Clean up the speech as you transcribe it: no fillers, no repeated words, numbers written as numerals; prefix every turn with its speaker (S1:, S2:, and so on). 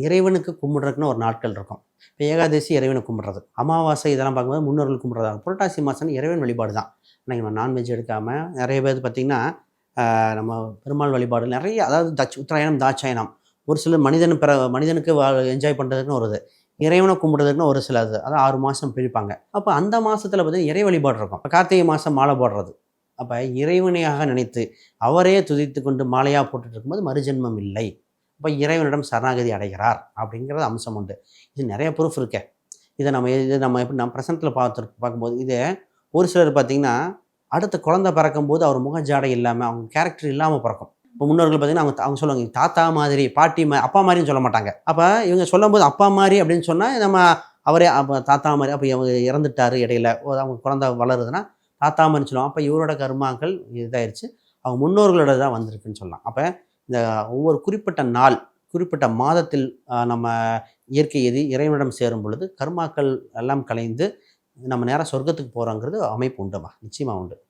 S1: இறைவனுக்கு கும்பிட்றதுக்குன்னு ஒரு நாட்கள் இருக்கும். இப்போ ஏகாதசி இறைவனை கும்பிட்றது, அமாவாசை இதெல்லாம் பார்க்கும்போது முன்னோர்கள் கும்பிட்றதாங்க. புரட்டாசி மாதம் இறைவன் வழிபாடு தான். அன்றைக்கி நம்ம நான்வெஜ் எடுக்காமல் நிறைய பேர் பார்த்திங்கன்னா நம்ம பெருமாள் வழிபாடு நிறைய, அதாவது உத்தராயணம் தாட்சாயணம், ஒரு சிலர் மனிதனுக்கு என்ஜாய் பண்ணுறதுக்குன்னு ஒரு இது, இறைவனை கும்பிட்றதுக்குன்னு ஒரு சில இது, அதாவது 6 மாதம் பிரிப்பாங்க. அப்போ அந்த மாதத்தில் பார்த்திங்கன்னா இறை வழிபாடு இருக்கும். கார்த்திகை மாதம் மாலை போடுறது, அப்போ இறைவனையாக நினைத்து அவரே துதித்து கொண்டு மாலையாக போட்டுட்டு இருக்கும்போது மறுஜென்மம் இல்லை, அப்போ இறைவனிடம் சரணாகதி அடைகிறார் அப்படிங்கிறது அம்சம் உண்டு. இது நிறைய ப்ரூஃப் இருக்கே. இதை நம்ம எப்படி நம்ம ப்ரெசென்ட்டில் பார்க்கும்போது இதே ஒரு சிலர் பார்த்திங்கன்னா அடுத்த குழந்தை பிறக்கும்போது அவர் முகஜாடை இல்லாமல் அவங்க கேரக்டர் இல்லாமல் பிறக்கும். இப்போ முன்னோர்கள் பார்த்திங்கன்னா அவங்க சொல்லுவாங்க தாத்தா மாதிரி, பாட்டி அப்பா மாதிரின்னு சொல்ல மாட்டாங்க. அப்போ இவங்க சொல்லும்போது அப்பா மாதிரி அப்படின்னு சொன்னால் நம்ம அவரே அப்போ தாத்தா மாதிரி, அப்போ இவங்க இறந்துட்டார் இடையில, அவங்க குழந்தை வளருதுன்னா தாத்தா மாதிரின்னு சொல்லுவாங்க. அப்போ இவரோட கர்மாக்கள் இதாகிடுச்சு, அவங்க முன்னோர்களோட தான் வந்திருக்குன்னு சொல்லலாம். அப்போ இந்த ஒவ்வொரு குறிப்பிட்ட நாள் குறிப்பிட்ட மாதத்தில் நம்ம இயற்கை எதி இறைவனிடம் சேரும் பொழுது கர்மாக்கள் எல்லாம் கலைந்து நம்ம நேராக சொர்க்கத்துக்கு போகிறோங்கிறது அமைப்பு உண்டுமா, நிச்சயமாக உண்டு.